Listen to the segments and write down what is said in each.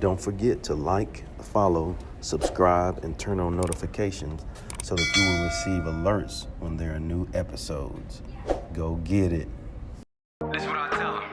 Don't forget to like, follow, subscribe, and turn on notifications so that you will receive alerts when there are new episodes. Go get it. That's what I tell them.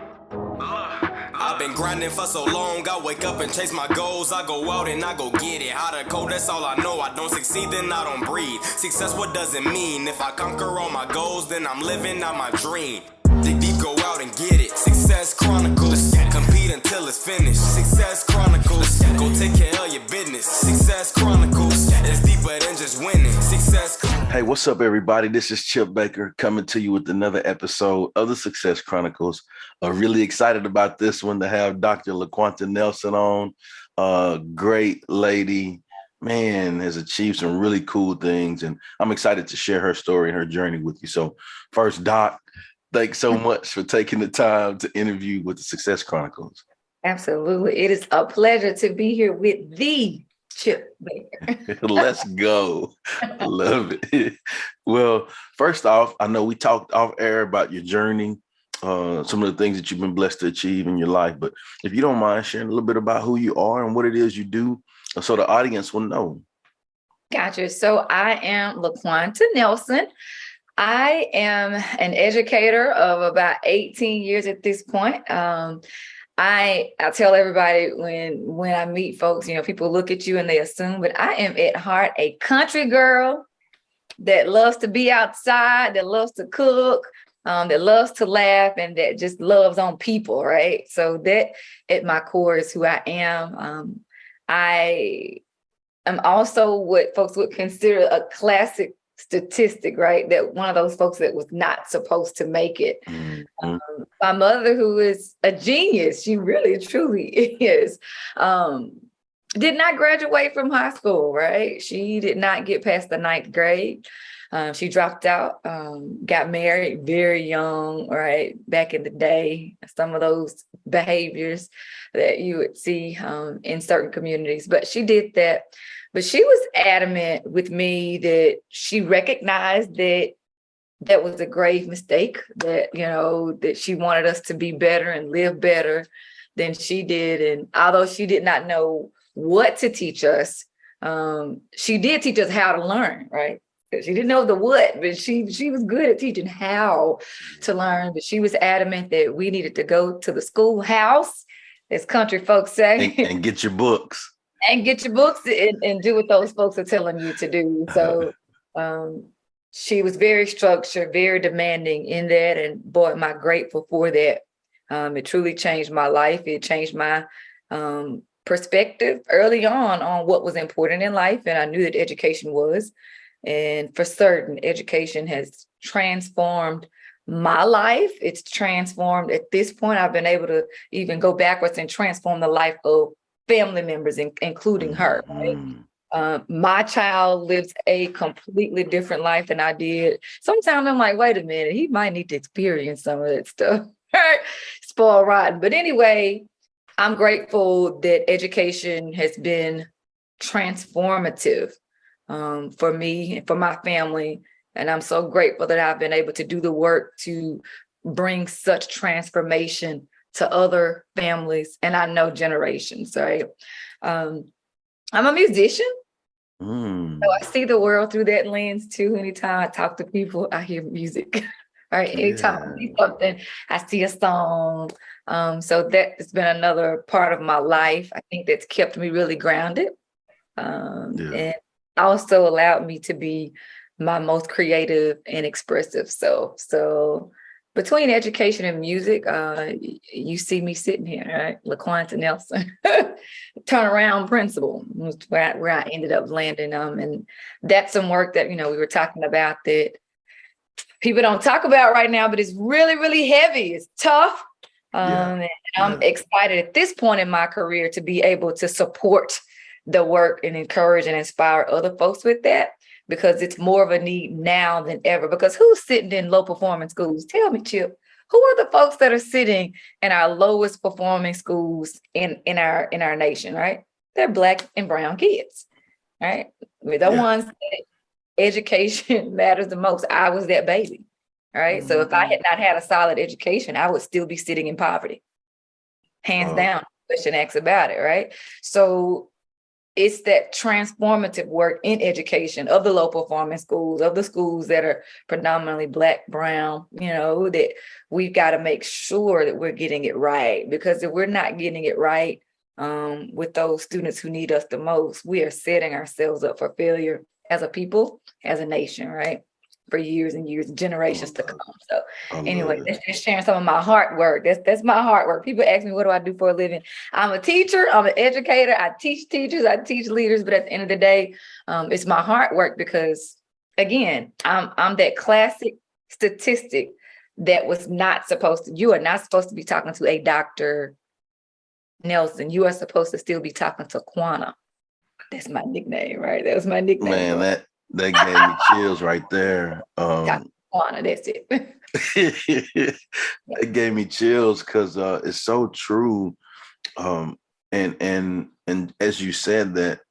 I've been grinding for so long, I wake up and chase my goals. I go out and I go get it. How to code, that's all I know. I don't succeed, then I don't breathe. Success, what does it mean? If I conquer all my goals, then I'm living out my dream. Dig deep, go out and get it. Success Chronicles. Compete until it's finished. Success Chronicles. Go take care of your business. Success Chronicles. It's deeper than just winning. Success. Hey, what's up, everybody? This is Chip Baker coming to you with another episode of the Success Chronicles. Really excited about this one to have Dr. LaQuanta Nelson on. Great lady, man, has achieved some really cool things, and I'm excited to share her story and her journey with you. So first, Doc, thanks so much for taking the time to interview with the Success Chronicles. Absolutely. It is a pleasure to be here with the Chip Baker. Let's go. I love it. Well, first off, I know we talked off air about your journey, some of the things that you've been blessed to achieve in your life. But if you don't mind sharing a little bit about who you are and what it is you do, so the audience will know. Gotcha. So I am LaQuanta Nelson. I am an educator of about 18 years at this point. I tell everybody when I meet folks, people look at you and they assume, but I am at heart a country girl that loves to be outside, that loves to cook, that loves to laugh, and that just loves on people, right? So that at my core is who I am. I am also what folks would consider a classic statistic, right? That one of those folks that was not supposed to make it. Mm-hmm. My mother, who is a genius, she really truly is, did not graduate from high school, right? She did not get past the 9th grade. She dropped out, got married very young, right? Back in the day, some of those behaviors that you would see in certain communities, but she did that. But she was adamant with me that she recognized that that was a grave mistake, that, that she wanted us to be better and live better than she did. And although she did not know what to teach us, she did teach us how to learn, right? She didn't know the what, but she was good at teaching how to learn. But she was adamant that we needed to go to the schoolhouse, as country folks say. And get your books. And get your books and do what those folks are telling you to do. So she was very structured, very demanding in that. And boy, am I grateful for that. It truly changed my life. It changed my perspective early on what was important in life. And I knew that education was. And for certain, education has transformed my life. It's transformed. At this point, I've been able to even go backwards and transform the life of family members, including her. Right? My child lives a completely different life than I did. Sometimes I'm like, wait a minute, he might need to experience some of that stuff. Spoiled rotten. But anyway, I'm grateful that education has been transformative for me and for my family. And I'm so grateful that I've been able to do the work to bring such transformation to other families, and I know generations, right? I'm a musician, so I see the world through that lens too. Anytime I talk to people, I hear music, right? Anytime I see something, I see a song. So that has been another part of my life. I think that's kept me really grounded, and also allowed me to be my most creative and expressive self. So between education and music, you see me sitting here, right? LaQuanta Nelson, turnaround principle, where I ended up landing. And that's some work that, we were talking about that people don't talk about right now, but it's really, really heavy. It's tough. And I'm excited at this point in my career to be able to support the work and encourage and inspire other folks with that, because it's more of a need now than ever. Because who's sitting in low performing schools? Tell me, Chip, who are the folks that are sitting in our lowest performing schools in our nation, right? They're Black and brown kids, right? We're the ones that education matters the most. I was that baby, right? So if I had not had a solid education, I would still be sitting in poverty, hands down. question asked about it, right? So it's that transformative work in education of the low performing schools, of the schools that are predominantly Black, brown, that we've got to make sure that we're getting it right. Because if we're not getting it right with those students who need us the most, we are setting ourselves up for failure as a people, as a nation, right? For years and years, generations to come. So anyway, that's just sharing some of my heart work. That's my heart work. People ask me, what do I do for a living? I'm a teacher. I'm an educator. I teach teachers. I teach leaders. But at the end of the day, it's my heart work because, again, I'm that classic statistic that was not supposed to. You are not supposed to be talking to a Dr. Nelson. You are supposed to still be talking to Quanta. That's my nickname, right? That was my nickname. Man, that gave me chills right there. Quanta, that's it. It gave me chills because it's so true. And as you said that,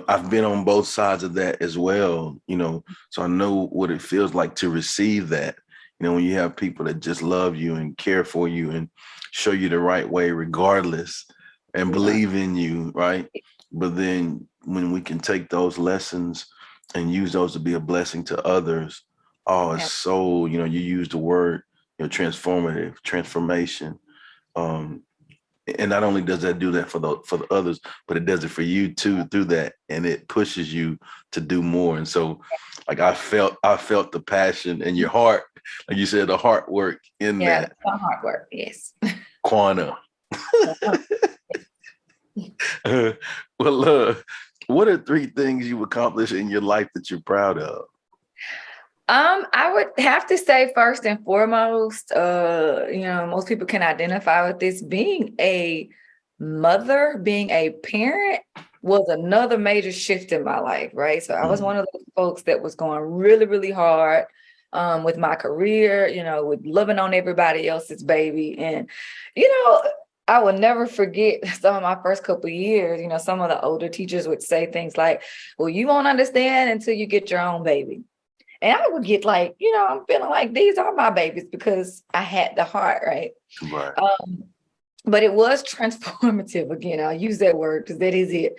I've been on both sides of that as well, so I know what it feels like to receive that, when you have people that just love you and care for you and show you the right way regardless and believe in you, right? But then when we can take those lessons and use those to be a blessing to others, it's so, you use the word, transformative, transformation. And not only does that do that for the others, but it does it for you too through that, and it pushes you to do more. And so, like I felt the passion in your heart, like you said, the heart work in that. Yeah, the heart work, yes. Quanta. Well, what are 3 things you've accomplished in your life that you're proud of? I would have to say first and foremost, most people can identify with this. Being a mother, being a parent was another major shift in my life, right? So I was one of those folks that was going really, really hard with my career, with loving on everybody else's baby. And, I will never forget some of my first couple of years, some of the older teachers would say things like, well, you won't understand until you get your own baby. And I would get like, I'm feeling like these are my babies because I had the heart, right? Right. But it was transformative. Again, I'll use that word because that is it.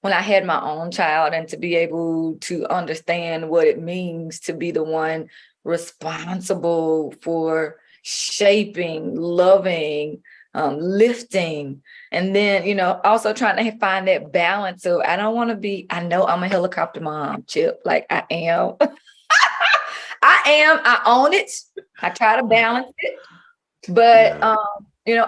When I had my own child and to be able to understand what it means to be the one responsible for shaping, loving, lifting, and then, also trying to find that balance of, I know I'm a helicopter mom, Chip, like I am. I own it. I try to balance it, but,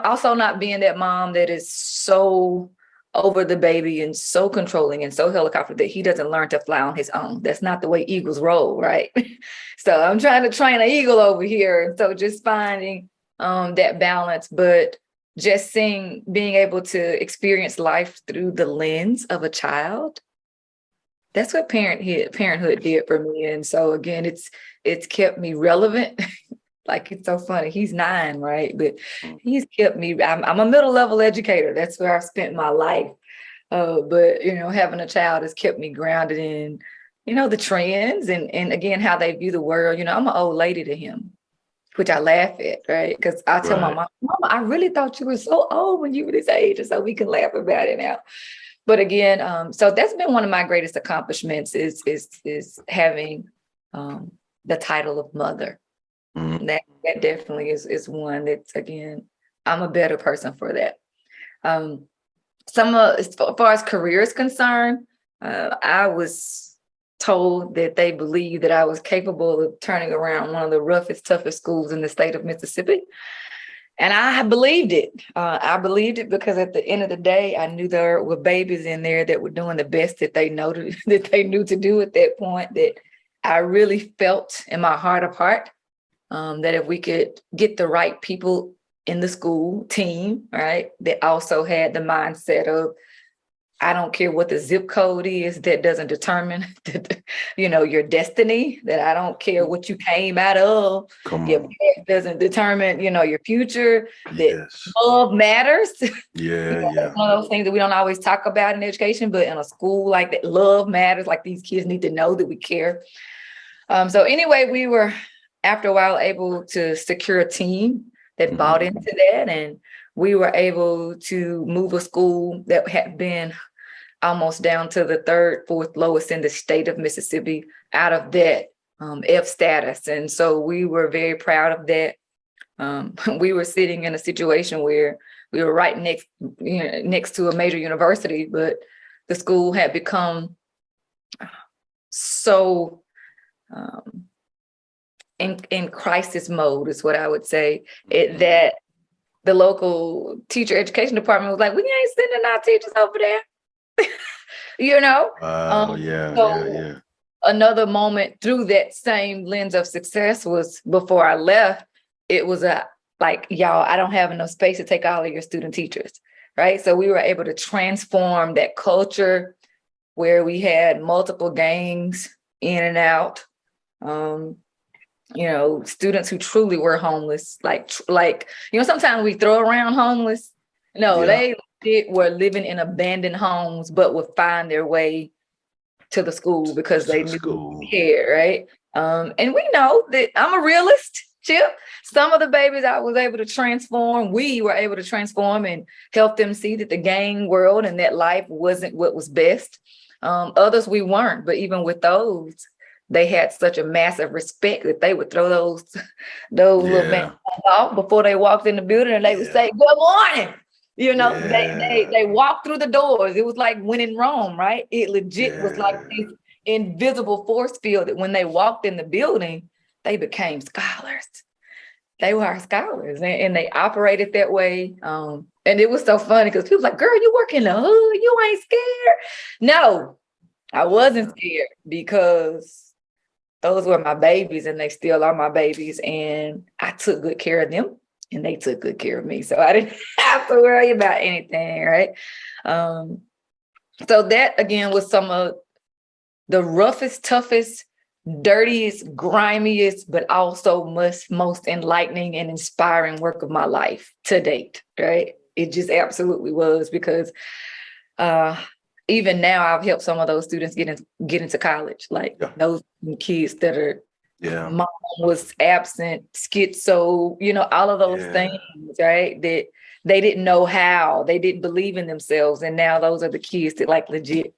also not being that mom that is so over the baby and so controlling and so helicopter that he doesn't learn to fly on his own. That's not the way eagles roll, right? So I'm trying to train an eagle over here. And so just finding that balance, but just being able to experience life through the lens of a child. That's what parenthood did for me. And so again, it's kept me relevant. Like, it's so funny. He's 9, right? But he's kept me, I'm a middle level educator. That's where I've spent my life. But, having a child has kept me grounded in, the trends and again, how they view the world. I'm an old lady to him, which I laugh at, right? Because I tell my mom, Mama, I really thought you were so old when you were this age. And so we can laugh about it now. But again, so that's been one of my greatest accomplishments is having the title of mother. Mm-hmm. That definitely is one that's, again, I'm a better person for that. As far as career is concerned, I was told that they believed that I was capable of turning around one of the roughest, toughest schools in the state of Mississippi. And I believed it. I believed it because at the end of the day, I knew there were babies in there that were doing the best that they knew to do at that point. That I really felt in my heart of heart that if we could get the right people in the school team, right, that also had the mindset of, I don't care what the zip code is, that doesn't determine, your destiny, that I don't care what you came out of, your past doesn't determine, your future, that love matters. Yeah, one of those things that we don't always talk about in education, but in a school like that, love matters. Like, these kids need to know that we care. So anyway, we were, after a while, able to secure a team that bought into that. And we were able to move a school that had been almost down to the third, fourth lowest in the state of Mississippi out of that F status. And so we were very proud of that. We were sitting in a situation where we were right next to a major university, but the school had become so in crisis mode, is what I would say, that the local teacher education department was like, we ain't sending our teachers over there. So another moment through that same lens of success was before I left, it was y'all, I don't have enough space to take all of your student teachers, right? So we were able to transform that culture where we had multiple gangs in and out, students who truly were homeless, sometimes we throw around homeless. No, they were living in abandoned homes, but would find their way to the school because they knew care, right? And we know that I'm a realist, Chip. Some of the babies I was able to transform, we were able to transform and help them see that the gang world and that life wasn't what was best. Others we weren't, but even with those, they had such a massive respect that they would throw those little men off before they walked in the building, and they would say, "Good morning." They walked through the doors. It was like when in Rome, right? It legit was like this invisible force field that when they walked in the building, they became scholars. They were our scholars, and they operated that way. And it was so funny because people were like, girl, you work in the hood, you ain't scared. No, I wasn't scared because those were my babies and they still are my babies. And I took good care of them. And they took good care of me. So I didn't have to worry about anything, right? So that, again, was some of the roughest, toughest, dirtiest, grimiest, but also most enlightening and inspiring work of my life to date, right? It just absolutely was, because even now I've helped some of those students get into college, those kids that are mom was absent, schizo, all of those things, right? That they didn't know how, they didn't believe in themselves. And now those are the kids that legit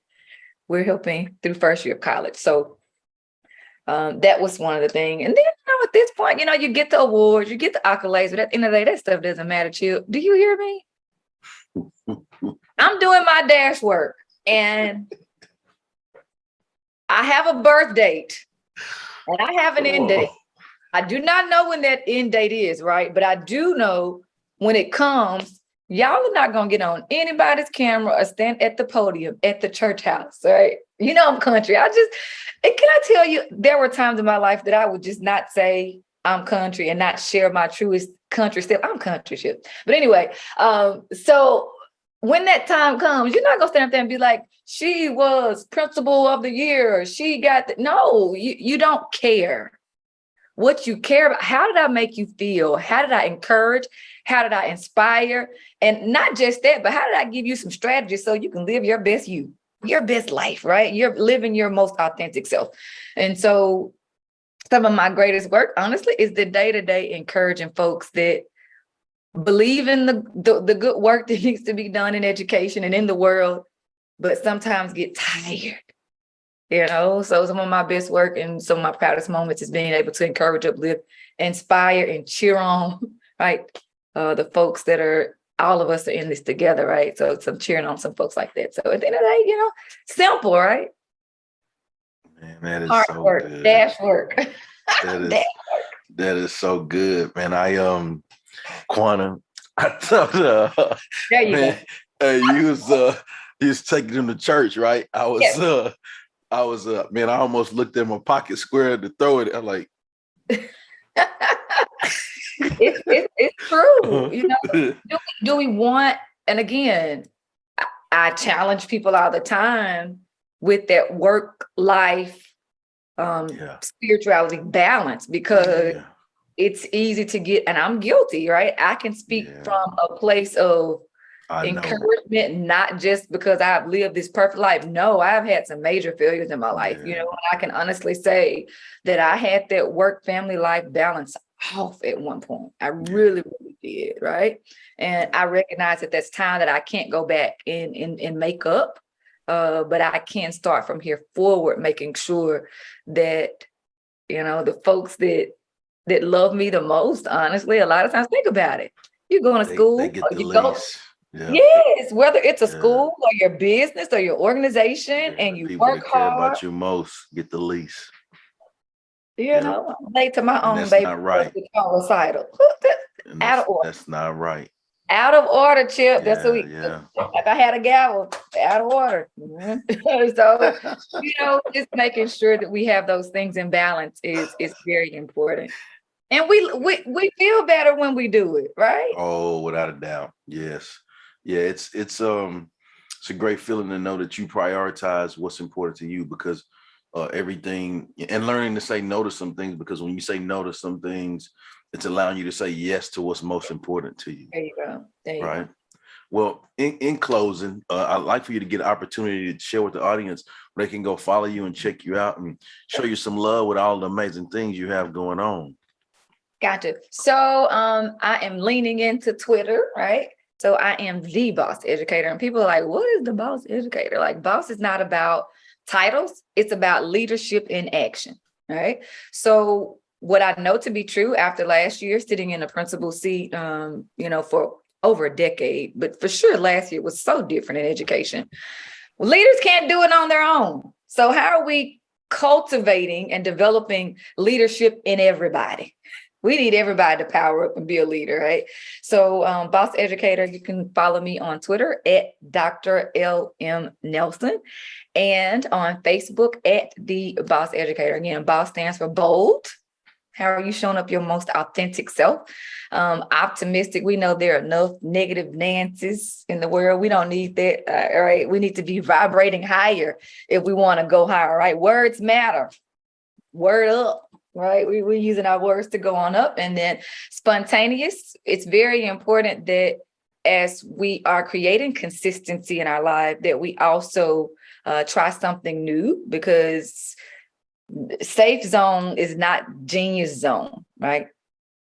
we're helping through first year of college. So that was one of the things. And then, at this point, you get the awards, you get the accolades, but at the end of the day, that stuff doesn't matter, Chip. Do you hear me? I'm doing my dash work and I have a birth date. And I have an end date. I do not know when that end date is, right? But I do know when it comes, y'all are not going to get on anybody's camera or stand at the podium at the church house, right? I'm country. Can I tell you, there were times in my life that I would just not say I'm country and not share my truest country stuff. I'm country shit. But anyway, so when that time comes, you're not going to stand up there and be like, she was principal of the year. She got no, you don't care. What you care about, how did I make you feel? How did I encourage? How did I inspire? And not just that, but how did I give you some strategies so you can live your best your best life, right? You're living your most authentic self. And so some of my greatest work, honestly, is the day-to-day encouraging folks that believe in the good work that needs to be done in education and in the world, but sometimes get tired, So some of my best work and some of my proudest moments is being able to encourage, uplift, inspire, and cheer on, right? The folks that are, all of us are in this together, right? So some cheering on some folks like that. So at the end of the day, simple, right? Man, that is hard so work, good. dash work. That is so good, man. Quanta, I thought, There you go. You was taking them to church, right? I was, Yes. I almost looked at my pocket square to throw it. I'm like, it's true. Do we want, and again, I challenge people all the time with that work life spirituality balance, because it's easy to get, and I'm guilty, right? I can speak from a place of encouragement, not just because I've lived this perfect life. No, I've had some major failures in my life, and I can honestly say that I had that work family life balance off at one point. I really, really did, right? And I recognize that that's time that I can't go back and make up, but I can start from here forward, making sure that, the folks that love me the most, honestly, a lot of times, think about it. You go to school, They get or the you go, lease. Yeah. yes, whether it's a Yeah. school or your business or your organization, and The you people work that care hard, about you most get the lease. I'm late to my And own that's baby not right. recital. And Out of order. that's not right. Out of order, Chip. That's what Yeah. if I had a gavel, out of order. So, just making sure that we have those things in balance is very important. And we feel better when we do it, right? Oh, without a doubt. Yes. Yeah, it's a great feeling to know that you prioritize what's important to you, because everything, and learning to say no to some things, because when you say no to some things, it's allowing you to say yes to what's most important to you. There you go. There you Right. go. Well, in closing, I'd like for you to get an opportunity to share with the audience where they can go follow you and check you out and show you some love with all the amazing things you have going on. Gotcha. So I am leaning into Twitter, right? So I am the boss educator. And people are like, what is the boss educator? Like, boss is not about titles, it's about leadership in action, right? So what I know to be true after last year sitting in a principal seat, for over a decade, but for sure last year was so different in education. Leaders can't do it on their own. So how are we cultivating and developing leadership in everybody? We need everybody to power up and be a leader, right? So Boss Educator, you can follow me on Twitter at Dr. L.M. Nelson, and on Facebook at The Boss Educator. Again, BOSS stands for bold. How are you showing up your most authentic self? Optimistic. We know there are enough negative Nancy's in the world. We don't need that, right? We need to be vibrating higher if we want to go higher, right? Words matter. Word up. Right. We're using our words to go on up. And then spontaneous. It's very important that as we are creating consistency in our life, that we also try something new, because safe zone is not genius zone, right?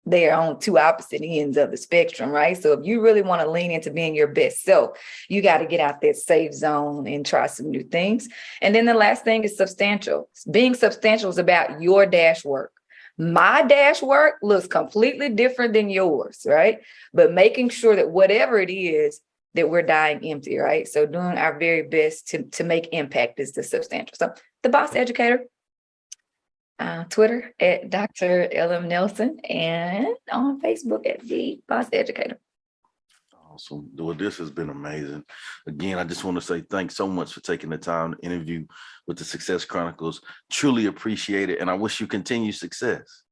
They are on two opposite ends of the spectrum, right? So if you really want to lean into being your best self, you got to get out that safe zone and try some new things. And then the last thing is substantial. Being substantial is about your dash work. My dash work looks completely different than yours, right? But making sure that whatever it is, that we're dying empty, right? So doing our very best to make impact is the substantial. So the Boss Educator. Twitter at Dr. L.M. Nelson, and on Facebook at The Boss Educator. Awesome. Well, this has been amazing. Again, I just want to say thanks so much for taking the time to interview with the Success Chronicles. Truly appreciate it, and I wish you continued success.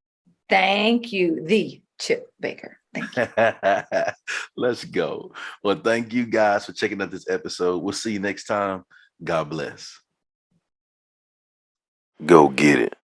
Thank you, the Chip Baker. Thank you. Let's go. Well, thank you guys for checking out this episode. We'll see you next time. God bless. Go get it.